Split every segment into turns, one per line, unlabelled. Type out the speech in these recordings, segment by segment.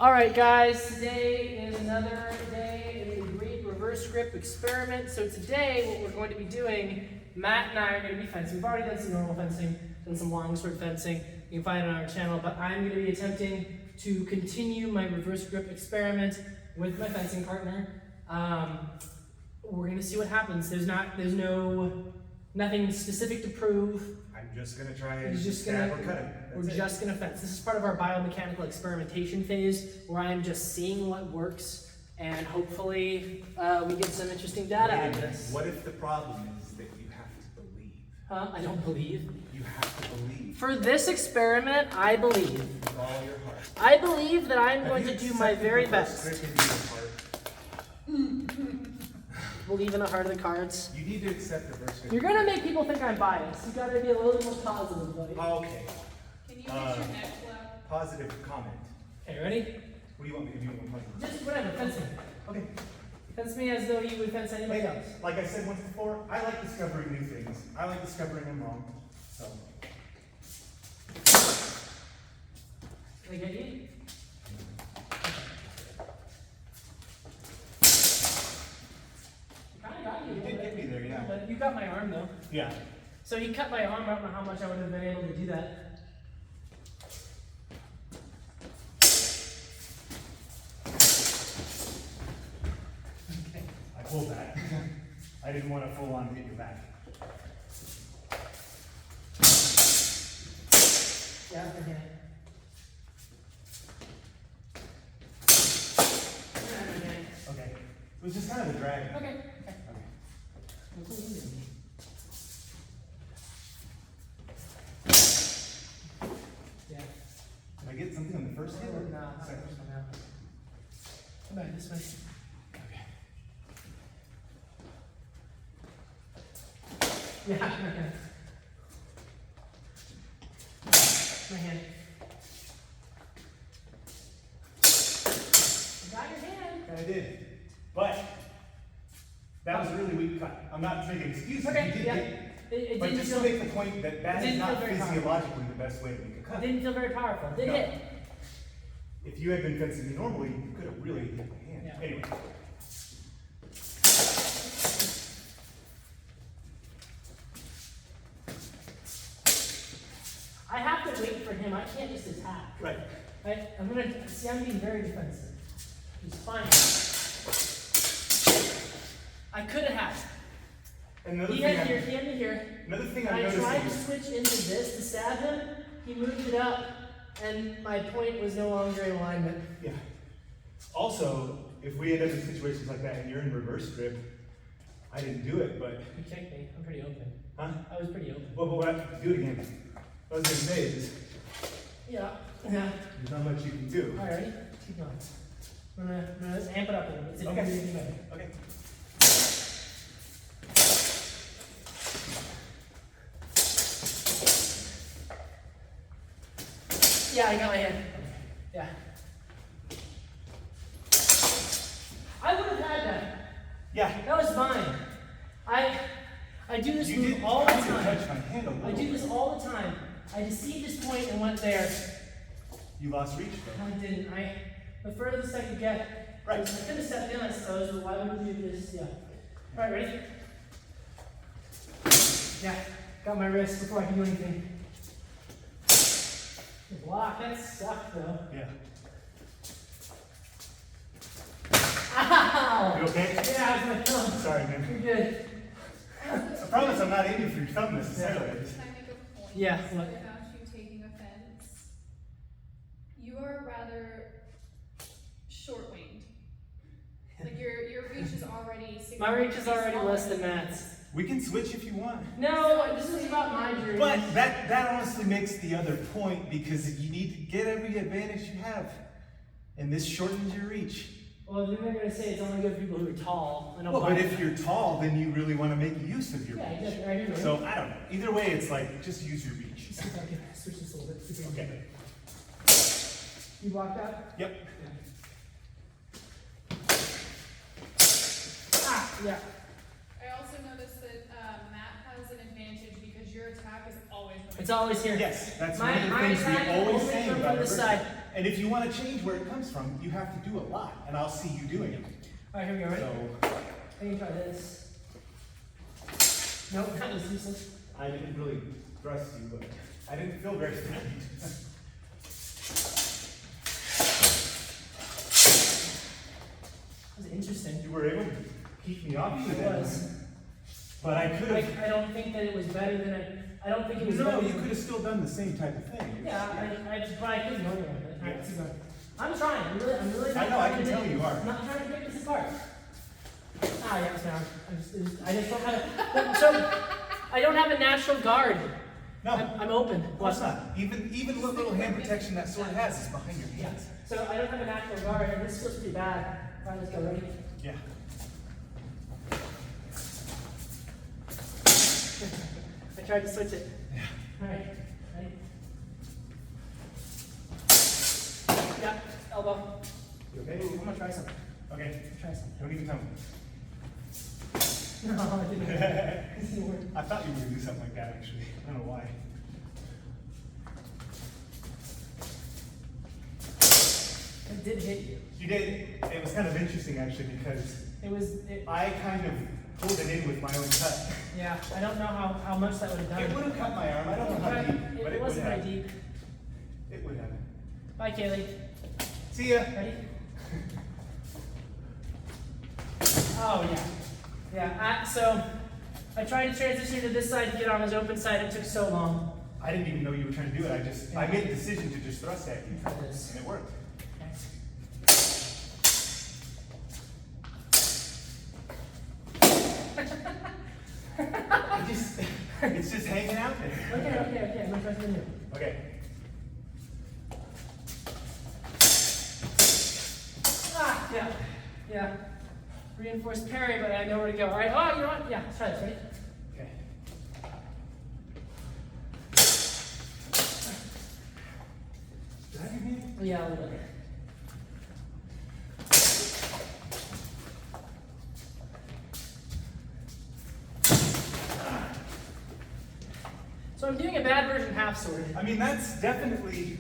All right, guys, today is another day in the great reverse grip experiment. So today, what we're going to be doing, Matt and I are going to be fencing. We've already done some normal fencing, done some longsword fencing. You can find it on our channel, but I'm going to be attempting to continue my reverse grip experiment with my fencing partner. We're going to see what happens. There's nothing specific to prove.
I'm just going to try and stab or cut it.
We're just going to fence. This is part of our biomechanical experimentation phase where I'm just seeing what works and hopefully we get some interesting data out of this.
What if the problem is that you have to believe?
I don't believe.
You have to believe.
For this experiment, I believe.
With all your heart.
I believe that I'm going to do my very best. Believe in the heart of the cards.
You need to accept the reverse grip.
You're going to make people think I'm biased. You got to be a little bit more positive, buddy.
Okay.
Can you get your neck low?
Positive comment.
Okay, ready?
What do you want me to do?
Just whatever, fence me.
Okay.
Fence me as though you would fence anybody else.
Like I said once before, I like discovering new things. I like discovering them wrong. So.
Can I get you?
You did get me there, yeah.
But you got my arm though.
Yeah.
So he cut my arm. I don't know how much I would have been able to do that.
Okay. I pulled back. I didn't want to full on hit your back.
Yeah, okay.
Okay. It was just kind of a drag.
Okay. Yeah.
Did I get something on the first hit?
No, not the first one now. Come back this way.
Okay.
Yeah, okay. My hand. You got your hand.
I did. But that was a really weak cut. I'm not making excuses.
Okay,
You did
yeah.
get-
It
but
didn't
just
feel,
to make the point that that
didn't
is not
feel very
physiologically the best way to make a
it
cut.
didn't feel very powerful. It did
No.
hit.
If you had been fencing me normally, you could have really hit my hand.
Yeah.
Anyway.
I have to wait for him. I can't just attack.
Right.
I'm gonna see. I'm being very defensive. He's fine. I could have had.
Another
He
thing
had
I-
here. He had me here.
Another thing
When
I'm
I tried to
noticing.
switch into this to stab him, he moved it up, and my point was no longer in alignment.
Yeah. Also, if we end up in situations like that and you're in reverse grip, I didn't do it, but
He kicked me. I'm pretty open.
huh?
I was pretty open.
Well, do it again. What I was gonna say is
Yeah. Yeah.
there's not much you can do.
All right, ready? Keep going. I'm gonna amp it up a little bit. See if
Okay.
we can do anything better.
Okay.
Yeah, I got my hand. Yeah. I would have had that.
Yeah.
That was fine. I do this
You
move
did
all the
try to
time.
touch my hand a little
I do this
bit.
all the time. I deceived this point and went there.
You lost reach though.
I didn't. The furthest I could get.
Right.
I could have stepped in, I suppose, but why would we do this? Yeah. All right, ready? Yeah. Got my wrist before I can do anything. The block. That sucked though.
Yeah.
Ow!
You okay?
Yeah, it was my thumb.
Sorry, man.
You're good.
I promise I'm not aiming for your thumb necessarily.
Can I make a point
Yeah, what?
about you taking offense? You are rather short-winged. Like your reach is already
My reach is already less than Matt's.
We can switch if you want.
No, this is about my dream.
But that honestly makes the other point because you need to get every advantage you have. And this shortens your reach.
Well, then they're gonna say it's only good for people who are tall. And
Well, but if you're tall, then you really want to make use of your
yeah,
reach.
yeah, right here.
So I don't know. Either way, it's like just use your reach.
Let's see if I can switch this a little bit.
Okay.
You blocked out?
Yep.
Ah, yeah.
I also noticed that Matt has an advantage because your attack is always going
It's always here.
Yes, that's
My
one of the things we
attack
always
only
say
come
about
from the
reverse
side.
grip. And if you want to change where it comes from, you have to do a lot, and I'll see you doing it.
All right, here we go, ready?
So,
I can try this. Nope, that was useless.
I didn't really thrust you, but I didn't feel very threatened.
That was interesting.
You were able to keep me off
It
of that.
was.
But I could have.
I don't think that it was better than I don't think it was
No,
better
you
than-
could have still done the same type of thing.
Yeah, but I couldn't go anywhere with it. All right, let's keep going. I'm trying. I'm really not
I know, I
trying
can
to
tell you are.
I'm not trying to break this apart. Ah, yeah, it's down. I just don't have so I don't have a natural guard.
No,
I'm open.
of course not. Even what little hand protection that sword has is behind your
Yeah.
hands.
So I don't have a natural guard, and this feels pretty bad. All right, let's go. Ready?
Yeah.
I tried to switch it.
Yeah.
All right. Ready? Yeah. Elbow.
You okay?
Ooh, I'm gonna try something.
Okay.
Try something.
Don't even tell me.
No, I didn't. It didn't work.
I thought you were gonna do something like that actually. I don't know why.
It did hit you.
You did. It was kind of interesting actually because
It
I kind of pulled it in with my own cut.
yeah, I don't know how much that would have done.
It would have cut my arm. I don't know how deep, but
It
it would
wasn't very
have.
deep.
It would have.
Bye, Kaylee.
See ya.
Ready? Oh, yeah. Yeah, so I tried to transition to this side to get on his open side. It took so long.
I didn't even know you were trying to do it. I made the decision to just thrust at you.
Try this.
And it worked. It's just hanging out there.
Okay. I'm gonna try something new.
Okay.
Ah, yeah. Reinforced parry, but I know where to go. All right. Oh, you know what? Yeah, let's try this. Ready?
Okay. Did I have your hand?
Yeah, a little bit. So I'm doing a bad version half sword.
I mean, that's definitely.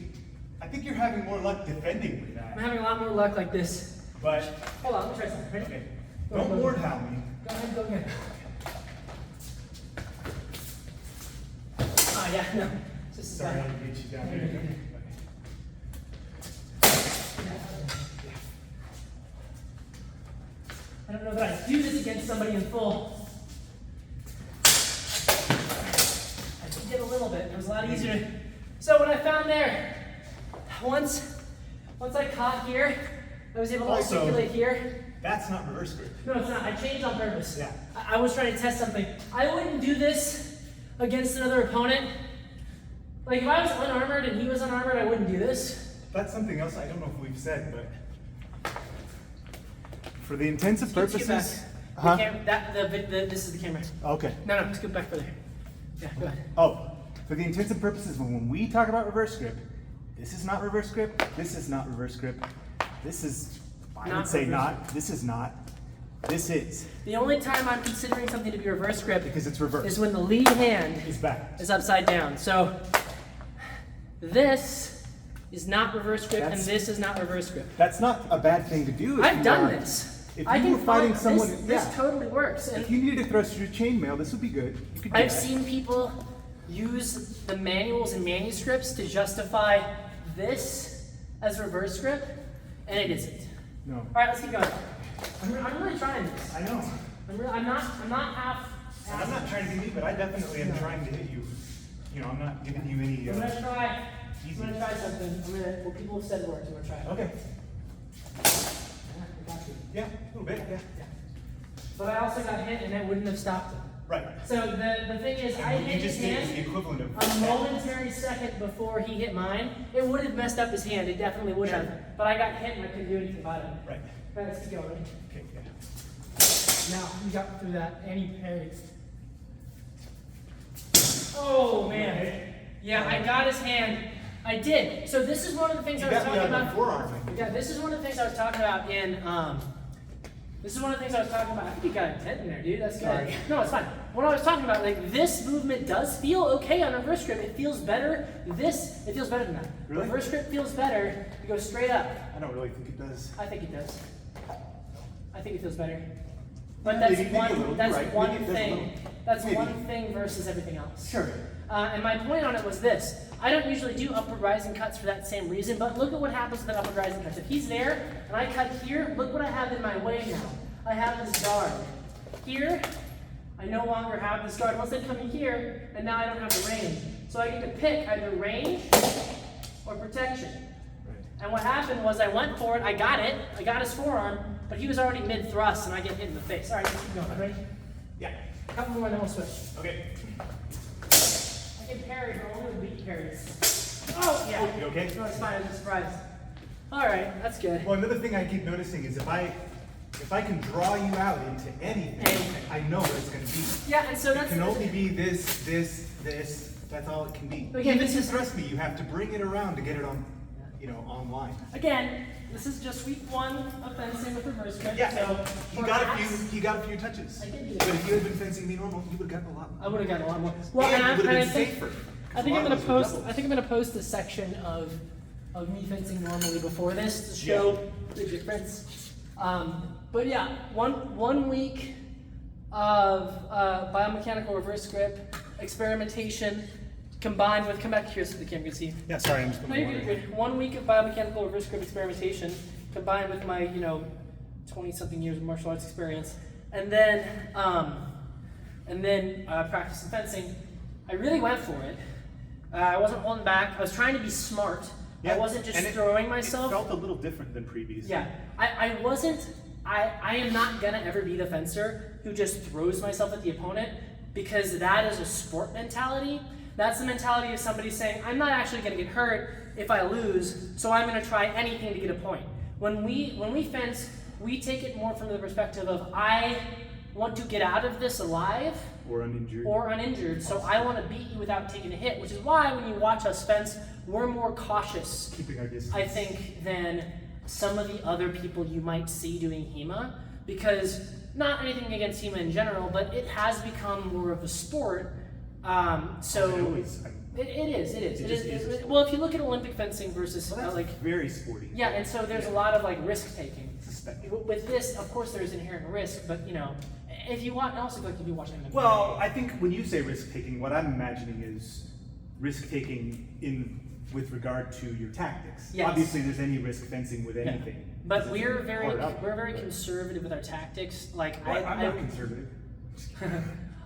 I think you're having more luck defending with
I'm
that.
having a lot more luck like this.
But
Hold on, let me try something. Ready?
okay.
Go,
Don't
go, go.
ward howl me.
Go ahead, go again. Oh, yeah, no. It's just
Sorry, I
bad.
had to get you down
Yeah,
there.
yeah, yeah. I don't know that I do this against somebody in full. I did a little bit. It was a lot easier to. So what I found there, once I caught here, I was able to
Also-
articulate here.
That's not reverse grip.
No, it's not. I changed on purpose.
Yeah.
I was trying to test something. I wouldn't do this against another opponent. Like if I was unarmored and he was unarmored, I wouldn't do this.
That's something else I don't know if we've said, but for the intents of
Let's get back.
purposes.
This is the camera.
Okay.
No, scoot back further. Yeah, go ahead.
Oh, for the intents and purposes, when we talk about reverse grip, this is not reverse grip. This is not reverse grip. This is. I
Not
would say
reverse
not. This is not. This is
The only time I'm considering something to be reverse grip
because it's reverse.
is when the lead hand
It's back.
is upside down. So this is not reverse grip, and
That's-
this is not reverse grip.
That's not a bad thing to do. If
I've
you
done
are-
this.
If
I
you
can
were fighting
find
someone,
this
yeah.
totally works. And
If you needed to thrust through chainmail, this would be good. You could do
I've
that.
seen people use the manuals and manuscripts to justify this as reverse grip, and it isn't.
No.
All right, let's keep going. I'm really trying this.
I know.
I'm not half.
And I'm not trying to be mean, but I definitely am trying to hit you. You know, I'm not giving you any.
I'm gonna try.
Easy.
I'm gonna try something. Well, people have said words. I'm gonna try it.
Okay.
Yeah, I got you.
Yeah, a little bit. Yeah.
Yeah. But I also got hit, and that wouldn't have stopped him.
Right.
So the thing is, I
And what
hit
you
his
just did is
hand
the equivalent of.
a momentary second before he hit mine. It would have messed up his hand. It definitely would have. But I got hit, and I couldn't do anything about it.
Right.
All right, let's keep going.
Okay. Yeah.
Now we got through that, and he parried. Oh man. Yeah, I got his hand. I did. So this is one of the things
You
I was
got me
talking
on the
about.
forearm.
Yeah, this is one of the things I was talking about in This is one of the things I was talking about. I think you got a 10 in there, dude. That's good.
Sorry.
No, it's fine. What I was talking about, like this movement does feel okay on reverse grip. It feels better. It feels better than that.
Really?
Reverse grip feels better. You go straight up.
I don't really think it does.
I think it does. I think it feels better. But
Yeah,
that's
maybe a little.
one. That's
You're right.
one
Maybe it does a
thing.
little.
That's
Maybe.
one thing versus everything else.
Sure.
And my point on it was this. I don't usually do upward rising cuts for that same reason, but look at what happens with an upward rising cuts. If he's there and I cut here, look what I have in my way now. I have this guard. Here, I no longer have this guard. Once I come in here, and now I don't have the range. So I get to pick either range or protection.
Right.
And what happened was I went for it, I got his forearm, but he was already mid-thrust and I get hit in the face. All right, let's keep going, ready?
Yeah.
A couple more and then we'll switch.
Okay.
I can parry, but only with beat parries. Oh, yeah.
You okay?
No, it's fine, I was surprised. All right, that's good.
Well, another thing I keep noticing is if I can draw you out into anything, I know what it's going to be.
Yeah, and so
It
that's...
can only be this, this, this. That's all it can be.
Again,
Even
this
if you
is-
thrust me, you have to bring it around to get it on, online.
Again, this is just week 1 of fencing with reverse grip.
Yeah,
so
he got a few touches.
I did do
But
that.
if you had been fencing me normal, you would have gotten a lot more.
I would have gotten a lot more. Well,
And
and
it would have
I
been
think,
safer.
I think I'm
A lot
gonna
of those were
post.
doubles.
I think I'm gonna post a section of me fencing normally before this to show the difference. But yeah, one week of biomechanical reverse grip experimentation combined with, come back here so the camera can see.
Yeah, sorry, I'm just
No,
going
you're good, you're good. 1 week of biomechanical reverse grip experimentation combined with my 20-something years of martial arts experience, and then practicing fencing. I really went for it. I wasn't holding back. I was trying to be smart. I wasn't just throwing myself.
It felt a little different than previous.
Yeah, I wasn't. I am not gonna ever be the fencer who just throws myself at the opponent, because that is a sport mentality. That's the mentality of somebody saying, I'm not actually gonna get hurt if I lose, so I'm gonna try anything to get a point. When we fence, we take it more from the perspective of, I want to get out of this alive
Or uninjured.
or uninjured, so I want to beat you without taking a hit, which is why when you watch us fence, we're more cautious,
Keeping our distance.
I think, than some of the other people you might see doing HEMA, because not anything against HEMA in general, but it has become more of a sport. So it is. Well, if you look at Olympic fencing versus
Well, that's very sporty.
yeah, and so there's a lot of like risk taking.
It's a spectrum.
With this, of course, there's inherent risk, but if you want, also like if you watch MMA.
Well, I think when you say risk taking, what I'm imagining is risk taking with regard to your tactics.
Yes.
Obviously, there's any risk fencing with
Yeah.
anything.
But
It's
we're very
hard out,
we're very
but-
conservative with our tactics. Like
Well, I'm not conservative.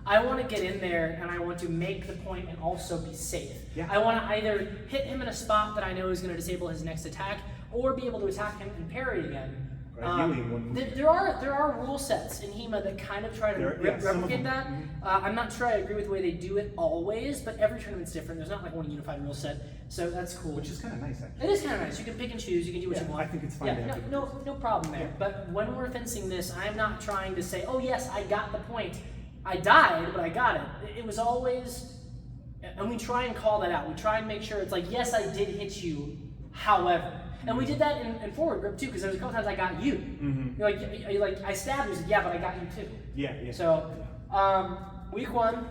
I want to get in there and I want to make the point and also be safe.
Yeah.
I want to either hit him in a spot that I know is going to disable his next attack, or be able to attack him and parry again.
Ideally in one move.
There are rule sets in HEMA that kind of try to
some of
replicate
them.
that.
Mhm.
I'm not sure I agree with the way they do it always, but every tournament's different. There's not like one unified rule set, so that's cool.
Which is kind of nice, actually.
It is kind of nice. You can pick and choose. You can do what
Yeah,
you want.
I think it's fine
Yeah,
to have
no
different
problem there.
Yeah.
But when we're fencing this, I'm not trying to say, oh yes, I got the point. I died, but I got it. It was always, and we try and call that out. We try and make sure it's like, yes, I did hit you, however. And we did that in forward grip too, because there was a couple times I got you.
Mm-hmm.
You're like, I stabbed you. Yeah, but I got you too.
Yeah.
So, week 1,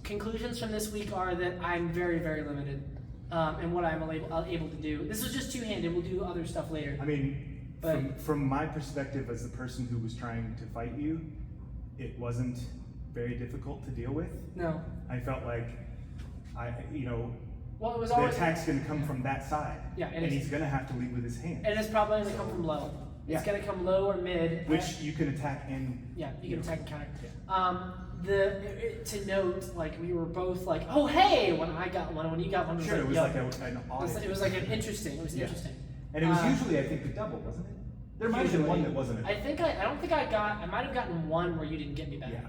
conclusions from this week are that I'm very, very limited in what I'm able to do. This is just two-handed. We'll do other stuff later.
I mean,
But-
from my perspective as the person who was trying to fight you, it wasn't very difficult to deal with.
No.
I felt like
Well, it was
the
always,
attack's going to come from that side.
Yeah, it
and
is.
he's going to have to lead with his hands.
and it's probably going to come from low. It's
Yeah.
going to come low or mid.
Which you can attack and
Yeah, you can attack and counter.
Yeah.
To note, like we were both like, oh hey, when I got one, when you got one,
Sure, it was
yo.
like an
It
audit.
was like an interesting. It was
Yeah.
interesting.
And it was
Uh,
usually, I think, the double, wasn't it? There might have been one that wasn't
I
it.
think I don't think I might have gotten one where you didn't get me back.
Yeah.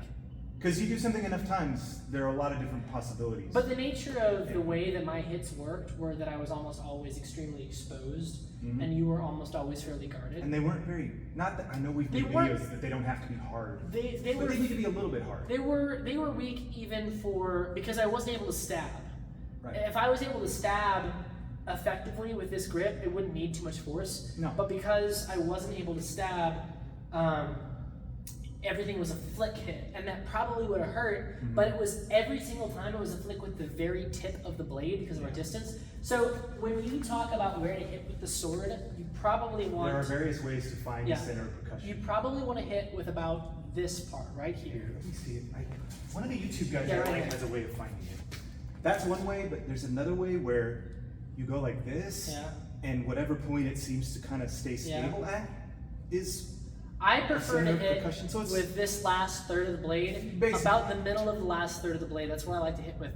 Because you do something enough times, there are a lot of different possibilities.
But the nature of the way that my hits worked were that I was almost always extremely exposed,
Mhm.
and you were almost always fairly guarded.
And they weren't very, not that, I know we've
They
made
weren't-
videos that they don't have to be hard.
They
But
were
they need to be a little bit hard.
they were weak even for because I wasn't able to stab.
Right.
If I was able to stab effectively with this grip, it wouldn't need too much force.
No.
But because I wasn't able to stab, everything was a flick hit, and that probably would have hurt, but it was every single time it was a flick with the very tip of the blade because of our distance. So when you talk about where to hit with the sword, you probably want...
There are various ways to find the center of percussion.
You probably want to hit with about this part right here.
Let me see it. One of the YouTube guys
Yeah,
I
right
like
here.
has a way of finding it. That's one way, but there's another way where you go like this, and whatever point it seems to kind of stay stable at is...
I prefer to
center of
hit
percussion. So it's
with this last third of the blade,
basically
about the middle of the last third of the blade. That's where I like to hit with.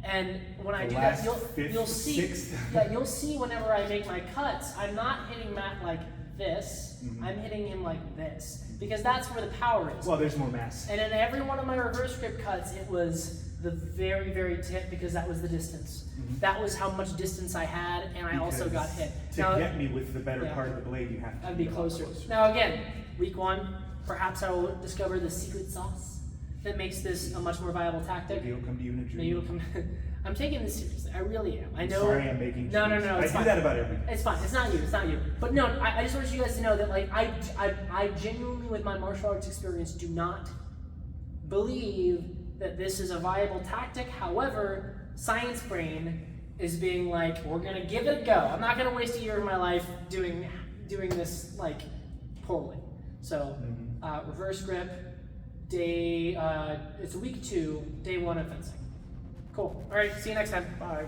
And when I
the
do that,
last
you'll see.
sixth.
Yeah, you'll see whenever I make my cuts, I'm not hitting Matt like this. I'm hitting him like this because that's where the power is.
Well, there's more mass.
And in every one of my reverse grip cuts, it was the very, very tip because that was the distance. That was how much distance I had, and I also got hit.
To
Now,
get me with the better part of the blade, you have to
I'd be closer. Now again, week one, perhaps I will discover the secret sauce that makes this a much more viable tactic.
Maybe it'll come to you in a dream.
Maybe it'll come. I'm taking this seriously. I really am. I know.
Sorry, I'm making
No.
I
It's
do
fine.
that about everything.
It's fine. It's not you. It's not you. But no, I just want you guys to know that like I genuinely, with my martial arts experience, do not believe that this is a viable tactic. However, Science Brain is being like, we're gonna give it a go. I'm not gonna waste a year of my life doing this like poorly. So reverse grip, day it's week 2, day 1 of fencing. Cool. All right, see you next time. Bye.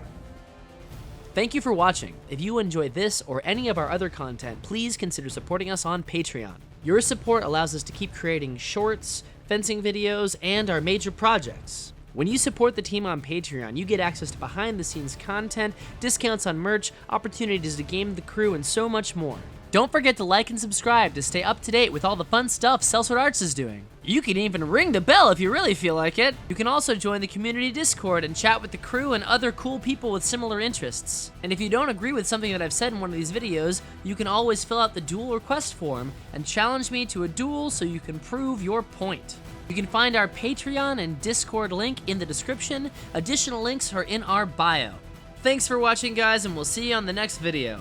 Thank you for watching. If you enjoy this or any of our other content, please consider supporting us on Patreon. Your support allows us to keep creating shorts, fencing videos, and our major projects. When you support the team on Patreon, you get access to behind-the-scenes content, discounts on merch, opportunities to game the crew, and so much more. Don't forget to like and subscribe to stay up to date with all the fun stuff Sellsword Arts is doing. You can even ring the bell if you really feel like it. You can also join the community Discord and chat with the crew and other cool people with similar interests. And if you don't agree with something that I've said in one of these videos, you can always fill out the duel request form and challenge me to a duel so you can prove your point. You can find our Patreon and Discord link in the description. Additional links are in our bio. Thanks for watching, guys, and we'll see you on the next video.